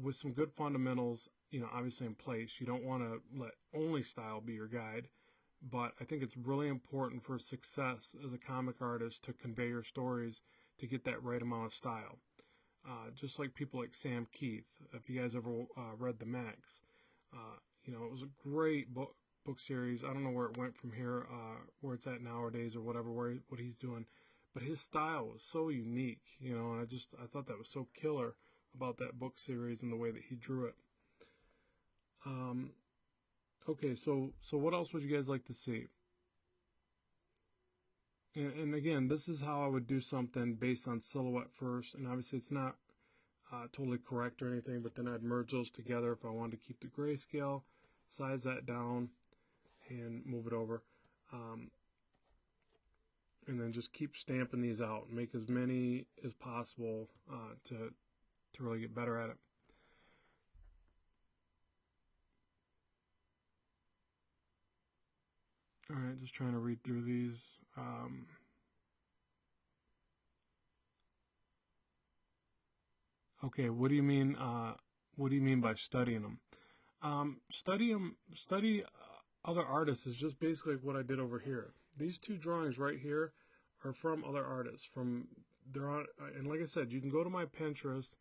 [SPEAKER 1] with some good fundamentals, you know, obviously in place, you don't want to let only style be your guide, but I think it's really important for success as a comic artist to convey your stories, to get that right amount of style. Just like people like Sam Keith, if you guys ever read The Max, you know, it was a great book series. I don't know where it went from here, where it's at nowadays or whatever, what he's doing, but his style was so unique, you know, and I thought that was so killer about that book series and the way that he drew it. Okay, so what else would you guys like to see? And again, this is how I would do something based on silhouette first, and obviously it's not totally correct or anything, but then I'd merge those together if I wanted to keep the grayscale, size that down, and move it over. And then just keep stamping these out and make as many as possible to really get better at it. All right, just trying to read through these. Okay, what do you mean? What do you mean by studying them? Study other artists is just basically what I did over here. These two drawings right here are from other artists. They're on, and like I said, you can go to my Pinterest,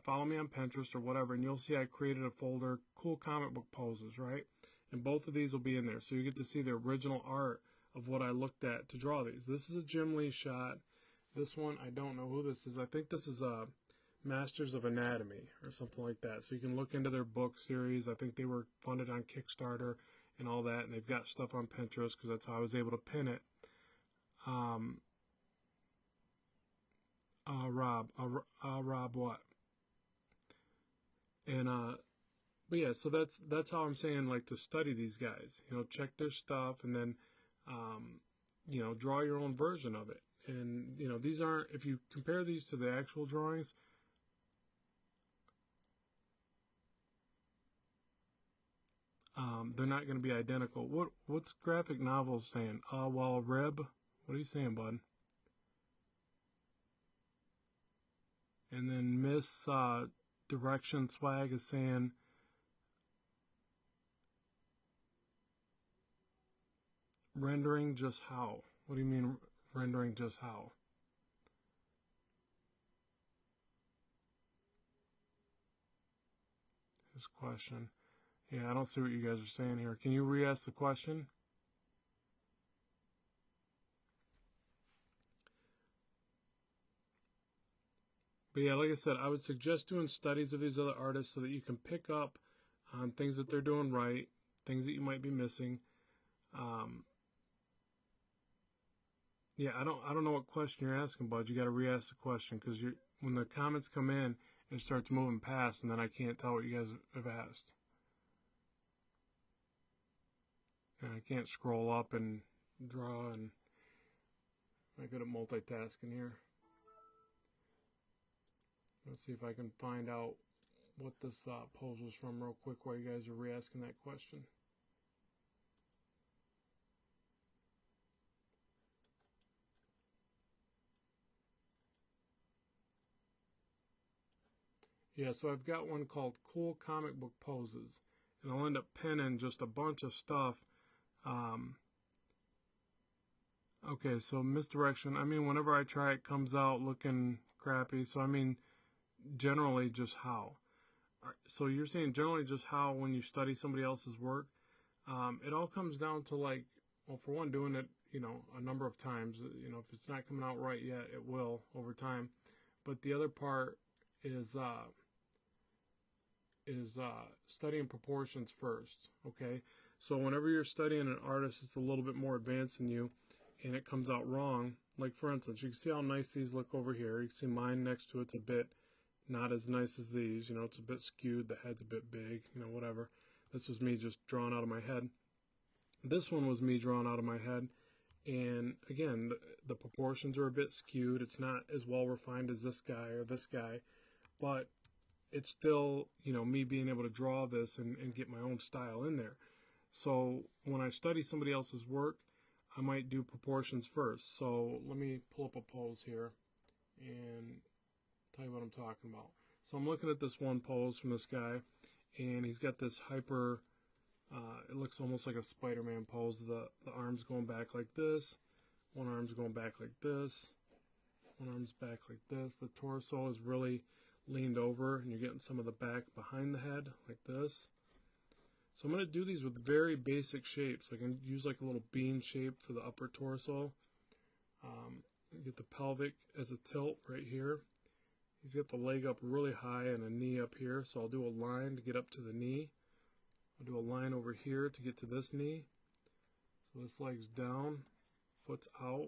[SPEAKER 1] follow me on Pinterest or whatever, and you'll see I created a folder, cool comic book poses, right? And both of these will be in there, so you get to see the original art of what I looked at to draw these. This is a Jim Lee shot. This one, I don't know who this is. I think this is a Masters of Anatomy or something like that. So you can look into their book series. I think they were funded on Kickstarter and all that, and they've got stuff on Pinterest because that's how I was able to pin it. Rob what? And but yeah, so that's how I'm saying, like, to study these guys. You know, check their stuff, and then you know, draw your own version of it. And you know, these aren't, if you compare these to the actual drawings, they're not going to be identical. What's graphic novels saying? Well, Reb, what are you saying, bud? And then Miss Direction Swag is saying, rendering just how? What do you mean rendering just how? This question. Yeah, I don't see what you guys are saying here. Can you re-ask the question? But yeah, like I said, I would suggest doing studies of these other artists so that you can pick up on things that they're doing right, things that you might be missing. Yeah, I don't know what question you're asking, bud. You got to re-ask the question because when the comments come in, it starts moving past, and then I can't tell what you guys have asked. And I can't scroll up and draw, and I'm good at multitasking here. Let's see if I can find out what this pose was from real quick while you guys are re-asking that question. Yeah, so I've got one called Cool Comic Book Poses, and I'll end up pinning just a bunch of stuff. Okay, so misdirection. I mean, whenever I try, it comes out looking crappy. So I mean, generally just how. So you're saying generally just how when you study somebody else's work, it all comes down to like, well, for one, doing it, a number of times. If it's not coming out right yet, it will over time. But the other part is studying proportions first. Okay, so whenever you're studying an artist that's a little bit more advanced than you, and it comes out wrong, like for instance, you can see how nice these look over here. You can see mine next to it's a bit not as nice as these. It's a bit skewed. The head's a bit big. Whatever. This was me just drawn out of my head. This one was me drawn out of my head. And again, the proportions are a bit skewed. It's not as well refined as this guy or this guy, but it's still, me being able to draw this and get my own style in there. So when I study somebody else's work, I might do proportions first. So let me pull up a pose here and tell you what I'm talking about. So I'm looking at this one pose from this guy, and he's got this hyper, it looks almost like a Spider-Man pose. The arm's going back like this, one arm's going back like this, one arm's back like this. The torso is really leaned over, and you're getting some of the back behind the head like this. So I'm going to do these with very basic shapes. I can use like a little bean shape for the upper torso. Get the pelvic as a tilt right here. He's got the leg up really high and a knee up here, so I'll do a line to get up to the knee. I'll do a line over here to get to this knee. So this leg's down, foot's out.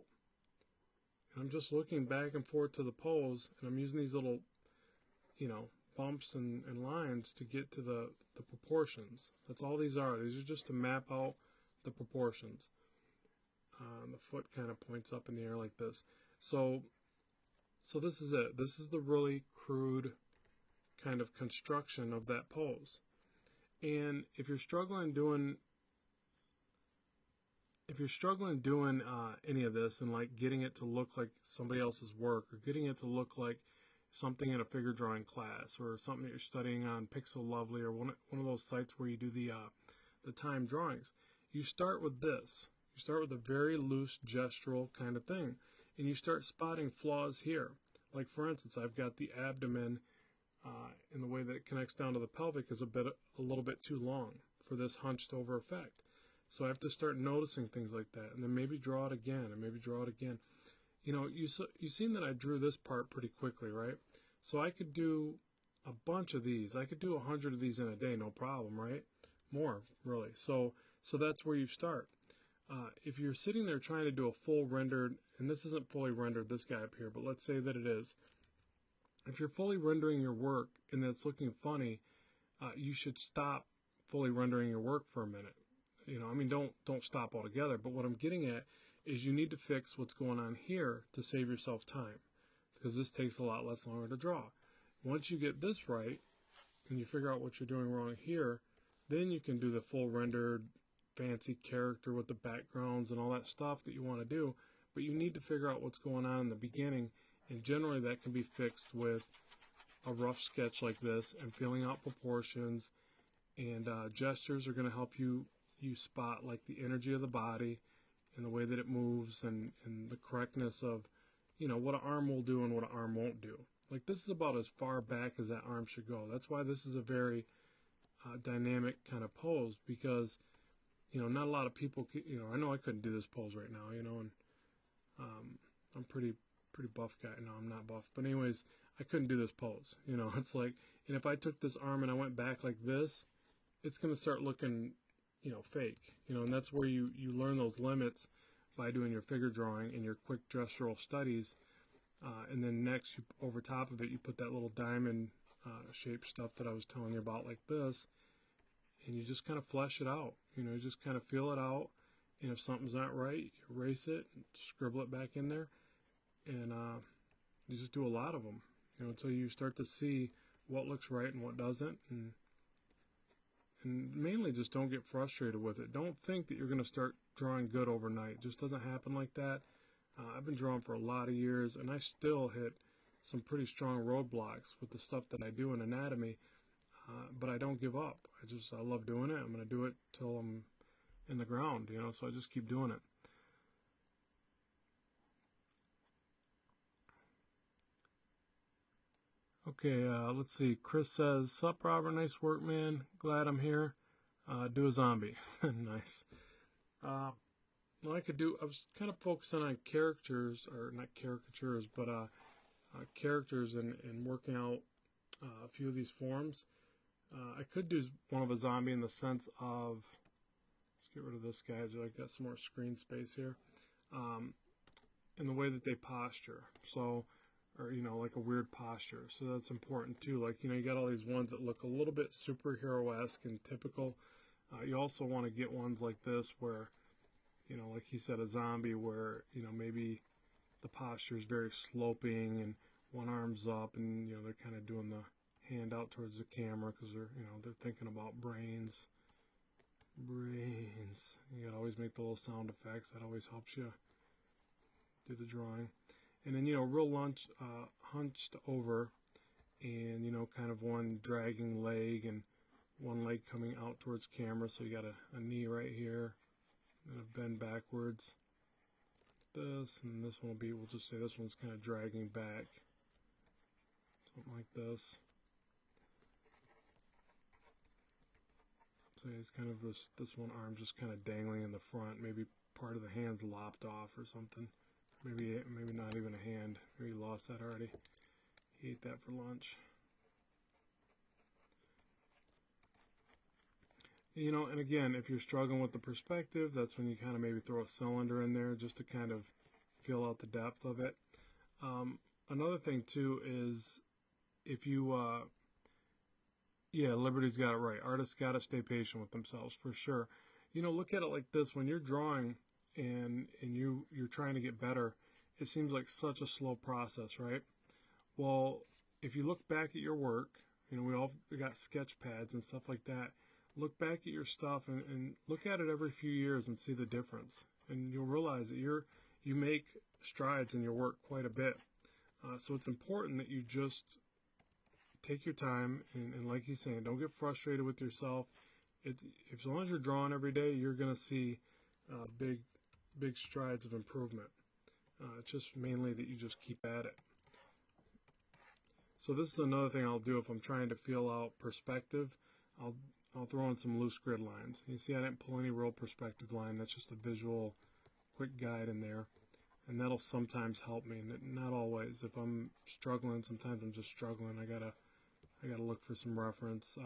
[SPEAKER 1] And I'm just looking back and forth to the pose, and I'm using these little, bumps and lines to get to the proportions. That's all these are. These are just to map out the proportions. The foot kind of points up in the air like this. So this is it. This is the really crude kind of construction of that pose. And if you're struggling doing any of this and like getting it to look like somebody else's work, or getting it to look like something in a figure drawing class, or something that you're studying on Pixel Lovely, or one of those sites where you do the time drawings, you start with this. You start with a very loose gestural kind of thing, and you start spotting flaws here. Like for instance, I've got the abdomen in the way that it connects down to the pelvic is a little bit too long for this hunched over effect. So I have to start noticing things like that, and then maybe draw it again, and maybe draw it again. You've seen that I drew this part pretty quickly, right? So I could do a bunch of these. I could do 100 of these in a day, no problem, right? More, really. So that's where you start. If you're sitting there trying to do a full rendered, and this isn't fully rendered, this guy up here, but let's say that it is. If you're fully rendering your work and it's looking funny, you should stop fully rendering your work for a minute. Don't stop altogether. But what I'm getting at is you need to fix what's going on here to save yourself time, because this takes a lot less longer to draw. Once you get this right and you figure out what you're doing wrong here, then you can do the full rendered fancy character with the backgrounds and all that stuff that you want to do. But you need to figure out what's going on in the beginning, and generally that can be fixed with a rough sketch like this and feeling out proportions, and gestures are going to help you spot like the energy of the body and the way that it moves, and the correctness of what an arm will do and what an arm won't do. Like this is about as far back as that arm should go. That's why this is a very dynamic kind of pose, because not a lot of people, I know I couldn't do this pose right now, and I'm pretty buff guy. No, I'm not buff, but anyways, I couldn't do this pose. It's like, and if I took this arm and I went back like this, it's going to start looking, fake. And that's where you learn those limits by doing your figure drawing and your quick gestural studies. And then next, over top of it, you put that little diamond shaped stuff that I was telling you about, like this, and you just kind of flesh it out. You just kind of feel it out, and if something's not right, you erase it, scribble it back in there, and you just do a lot of them, until you start to see what looks right and what doesn't, and mainly just don't get frustrated with it. Don't think that you're going to start drawing good overnight. It just doesn't happen like that. I've been drawing for a lot of years, and I still hit some pretty strong roadblocks with the stuff that I do in anatomy, but I don't give up. I love doing it. I'm going to do it till I'm in the ground, so I just keep doing it. Okay, let's see. Chris says, "Sup, Robert? Nice work, man. Glad I'm here. Do a zombie." Nice. Well, I was kind of focusing on characters, or not caricatures, but characters, and working out a few of these forms. I could do one of a zombie in the sense of, let's get rid of this guy so I got some more screen space here, in the way that they posture. So, or like a weird posture. So that's important too. Like, you got all these ones that look a little bit superhero-esque and typical. You also want to get ones like this where, like he said, a zombie where, maybe the posture is very sloping and one arm's up, and, they're kind of doing the hand out towards the camera because they're thinking about brains. Brains. You gotta always make the little sound effects. That always helps you do the drawing. And then, real hunched over, and, kind of one dragging leg and one leg coming out towards camera. So you got a knee right here, and a bend backwards. This, and this one will be, we'll just say this one's kind of dragging back. Something like this. So it's kind of this one arm just kind of dangling in the front. Maybe part of the hand's lopped off or something. Maybe not even a hand. Maybe he lost that already. He ate that for lunch. And again, if you're struggling with the perspective, that's when you kind of maybe throw a cylinder in there just to kind of feel out the depth of it. Another thing too is if you, Liberty's got it right. Artists got to stay patient with themselves for sure. Look at it like this: when you're drawing and you're trying to get better, it seems like such a slow process, right? Well, if you look back at your work, we all got sketch pads and stuff like that. Look back at your stuff and look at it every few years and see the difference, and you'll realize that you make strides in your work quite a bit. So it's important that you just take your time and like he's saying, don't get frustrated with yourself. As long as you're drawing every day, you're going to see big strides of improvement. It's just mainly that you just keep at it. So this is another thing I'll do if I'm trying to feel out perspective. I'll throw in some loose grid lines. You see I didn't pull any real perspective line. That's just a visual quick guide in there. And that'll sometimes help me, not always. If I'm struggling, sometimes I'm just struggling. I gotta look for some reference.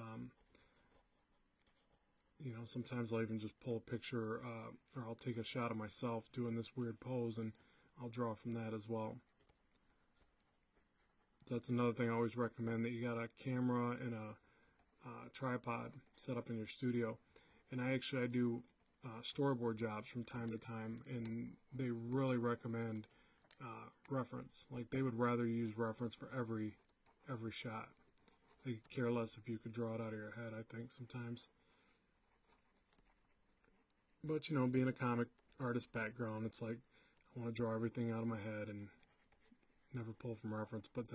[SPEAKER 1] Sometimes I'll even just pull a picture, or I'll take a shot of myself doing this weird pose, and I'll draw from that as well. So that's another thing I always recommend, that you got a camera and a tripod set up in your studio. And I do storyboard jobs from time to time, and they really recommend reference. Like, they would rather use reference for every shot. They could care less if you could draw it out of your head, I think, sometimes. But, being a comic artist background, it's like I want to draw everything out of my head and never pull from reference. But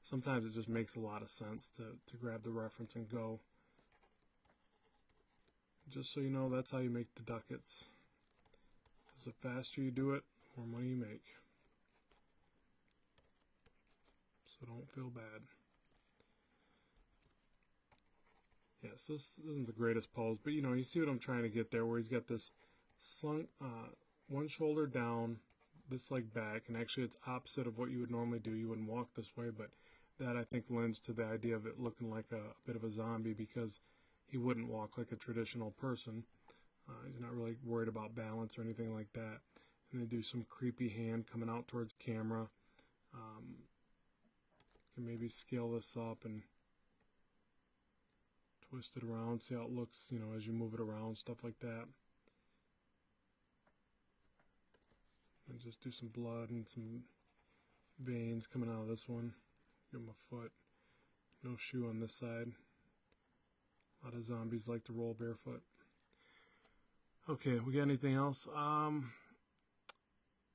[SPEAKER 1] sometimes it just makes a lot of sense to grab the reference and go. Just so you know, that's how you make the ducats. Because the faster you do it, the more money you make. So don't feel bad. Yeah, so this isn't the greatest pose, but you know, you see what I'm trying to get there, where he's got this slung, one shoulder down, this leg back, and actually it's opposite of what you would normally do. You wouldn't walk this way, but that I think lends to the idea of it looking like a bit of a zombie, because he wouldn't walk like a traditional person. He's not really worried about balance or anything like that. And they do some creepy hand coming out towards camera. Can maybe scale this up and twist it around, see how it looks, you know, as you move it around, stuff like that. And just do some blood and some veins coming out of this one. Give him a foot. No shoe on this side. A lot of zombies like to roll barefoot. Okay, we got anything else?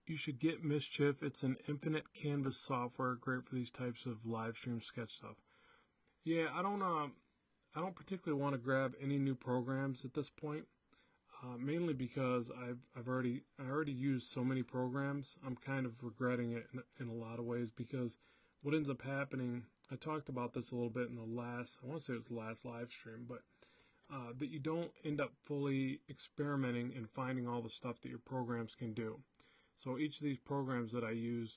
[SPEAKER 1] You should get Mischief. It's an infinite canvas software, great for these types of live stream sketch stuff. Yeah, I don't particularly want to grab any new programs at this point, mainly because I already used so many programs. I'm kind of regretting it in a lot of ways, because what ends up happening, I talked about this a little bit in the last, I want to say it was the last live stream, but that you don't end up fully experimenting and finding all the stuff that your programs can do. So each of these programs that I use,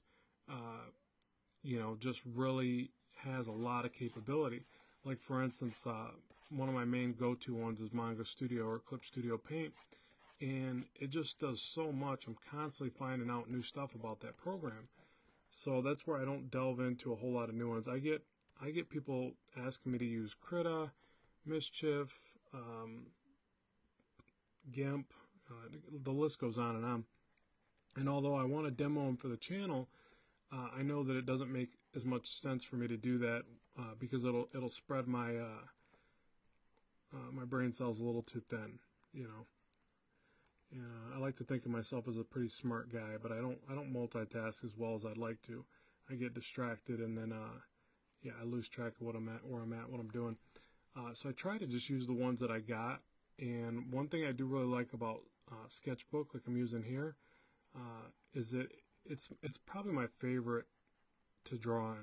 [SPEAKER 1] you know, just really has a lot of capability. Like for instance, one of my main go-to ones is Manga Studio or Clip Studio Paint, and it just does so much. I'm constantly finding out new stuff about that program. So that's where I don't delve into a whole lot of new ones. I get people asking me to use Krita, Mischief, GIMP, the list goes on and on. And although I want to demo them for the channel, I know that it doesn't make as much sense for me to do that because it'll spread my my brain cells a little too thin, you know. I like to think of myself as a pretty smart guy, but I don't multitask as well as I'd like to. I get distracted, and then yeah, I lose track of what I'm at, where I'm at, what I'm doing. So I try to just use the ones that I got. And one thing I do really like about Sketchbook, like I'm using here, is that it's probably my favorite to draw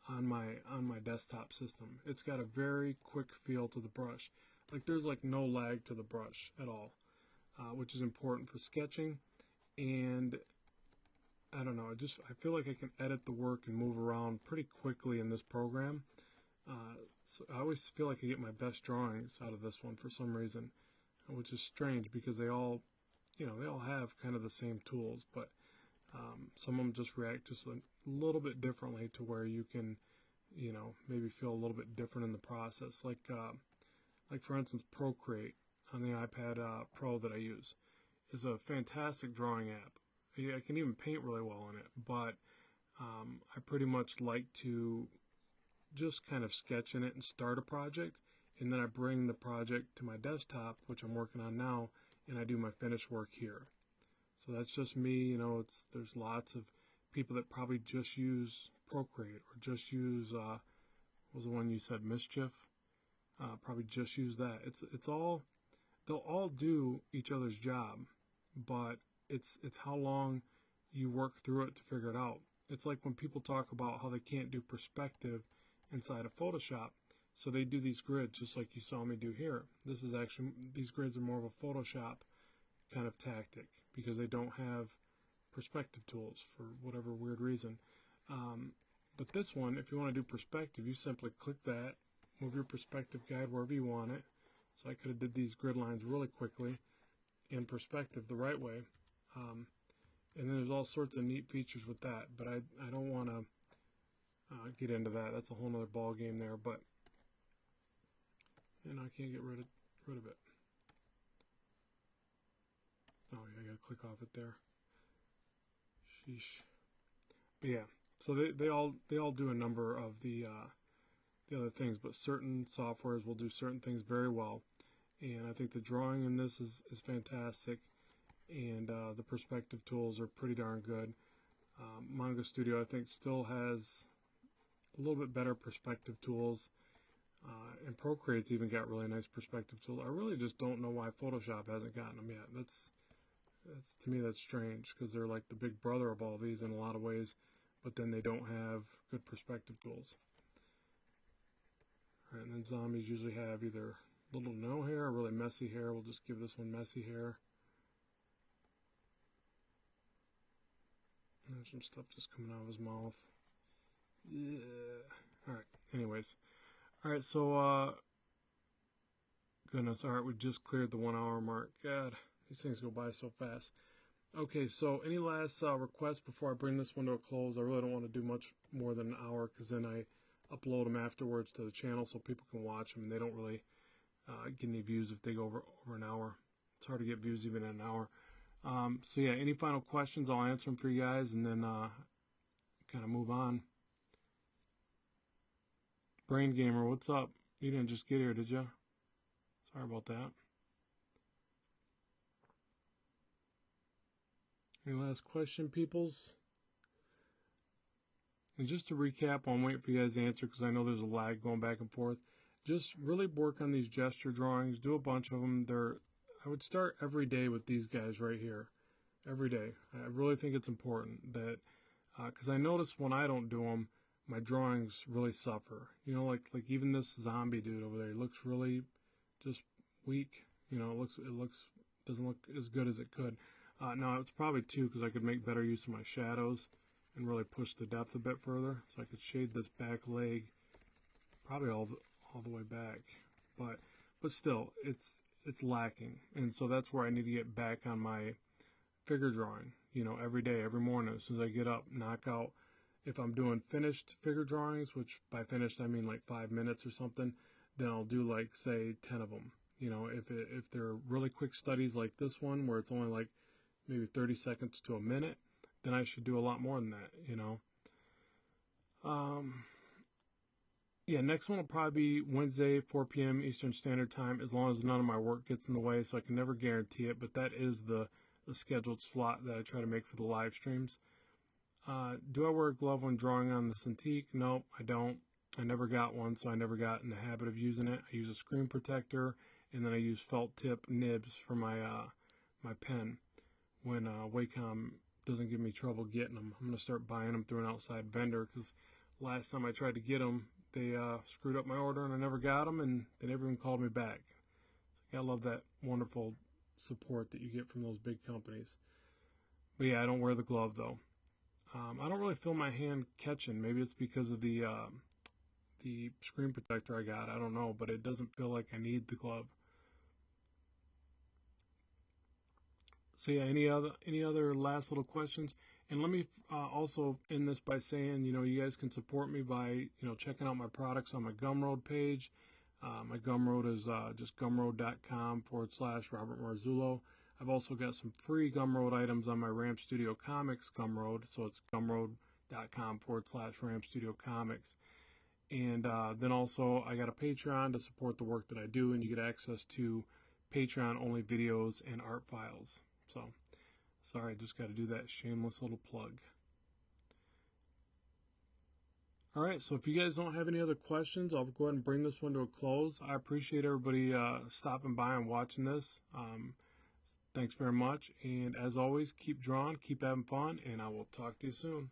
[SPEAKER 1] on my desktop system. It's got a very quick feel to the brush. Like there's like no lag to the brush at all, which is important for sketching. And I don't know, I feel like I can edit the work and move around pretty quickly in this program. So I always feel like I get my best drawings out of this one for some reason, which is strange because they all, you know, they all have kind of the same tools, but some of them just react just a little bit differently to where you can, you know, maybe feel a little bit different in the process. Like for instance, Procreate on the iPad Pro that I use is a fantastic drawing app. I can even paint really well in it, but I pretty much like to just kind of sketch in it and start a project, and then I bring the project to my desktop, which I'm working on now, and I do my finished work here. So that's just me, you know. There's lots of people that probably just use Procreate or just use what was the one you said, Mischief? Probably just use that. It's all, they'll all do each other's job, but it's how long you work through it to figure it out. It's like when people talk about how they can't do perspective inside of Photoshop, so they do these grids just like you saw me do here. This is actually, these grids are more of a Photoshop kind of tactic because they don't have perspective tools for whatever weird reason. But this one, if you want to do perspective, you simply click that, move your perspective guide wherever you want it. So I could have did these grid lines really quickly in perspective the right way. And then there's all sorts of neat features with that, but I don't want to get into that. That's a whole nother ball game there, but and I can't get rid of it. Oh yeah, I gotta click off it there. Sheesh. But yeah, so they all do a number of the other things, but certain softwares will do certain things very well, and I think the drawing in this is fantastic, and the perspective tools are pretty darn good. Manga Studio, I think, still has a little bit better perspective tools, and Procreate's even got really nice perspective tools. I really just don't know why Photoshop hasn't gotten them yet. That's to me, that's strange, because they're like the big brother of all these in a lot of ways, but then they don't have good perspective tools. Alright, and then zombies usually have either little to no hair or really messy hair. We'll just give this one messy hair. And there's some stuff just coming out of his mouth. Yeah. Alright, anyways. Alright, so, goodness, alright, we just cleared the 1 hour mark. God, these things go by so fast. Okay, so any last requests before I bring this one to a close? I really don't want to do much more than an hour, because then I upload them afterwards to the channel so people can watch them, and they don't really get any views if they go over an hour. It's hard to get views even in an hour. So yeah, any final questions, I'll answer them for you guys, and then kind of move on. Brain Gamer, what's up? You didn't just get here, did you? Sorry about that. Any last question, peoples? And just to recap, I'm waiting for you guys to answer because I know there's a lag going back and forth. Just really work on these gesture drawings. Do a bunch of them. I would start every day with these guys right here. Every day. I really think it's important that, because I notice when I don't do them, my drawings really suffer. You know, like even this zombie dude over there, he looks really just weak. You know, it doesn't look as good as it could. No, it's probably too, because I could make better use of my shadows and really push the depth a bit further. So I could shade this back leg probably all the way back. But still, it's lacking. And so that's where I need to get back on my figure drawing. You know, every day, every morning, as soon as I get up, knock out. If I'm doing finished figure drawings, which by finished I mean like 5 minutes or something, then I'll do like, say, 10 of them. You know, if they're really quick studies like this one, where it's only like maybe 30 seconds to a minute, then I should do a lot more than that, you know. Yeah, next one will probably be Wednesday, 4 p.m. Eastern Standard Time, as long as none of my work gets in the way, so I can never guarantee it, but that is the scheduled slot that I try to make for the live streams. Do I wear a glove when drawing on the Cintiq? Nope, I don't. I never got one, so I never got in the habit of using it. I use a screen protector, and then I use felt tip nibs for my my pen when Wacom doesn't give me trouble getting them. I'm going to start buying them through an outside vendor, because last time I tried to get them, they screwed up my order and I never got them, and they never even called me back. I love that wonderful support that you get from those big companies. But yeah, I don't wear the glove though. I don't really feel my hand catching. Maybe it's because of the screen protector I got. I don't know, but it doesn't feel like I need the glove. So yeah, any other last little questions? And let me also end this by saying, you know, you guys can support me by, you know, checking out my products on my Gumroad page. My Gumroad is just gumroad.com/Robert Marzullo. I've also got some free Gumroad items on my Ram Studio Comics Gumroad, so it's gumroad.com/Ram Studio Comics. And then also I got a Patreon to support the work that I do, and you get access to Patreon only videos and art files. So sorry, I just got to do that shameless little plug. Alright, so if you guys don't have any other questions, I'll go ahead and bring this one to a close. I appreciate everybody stopping by and watching this. Thanks very much, and as always, keep drawing, keep having fun, and I will talk to you soon.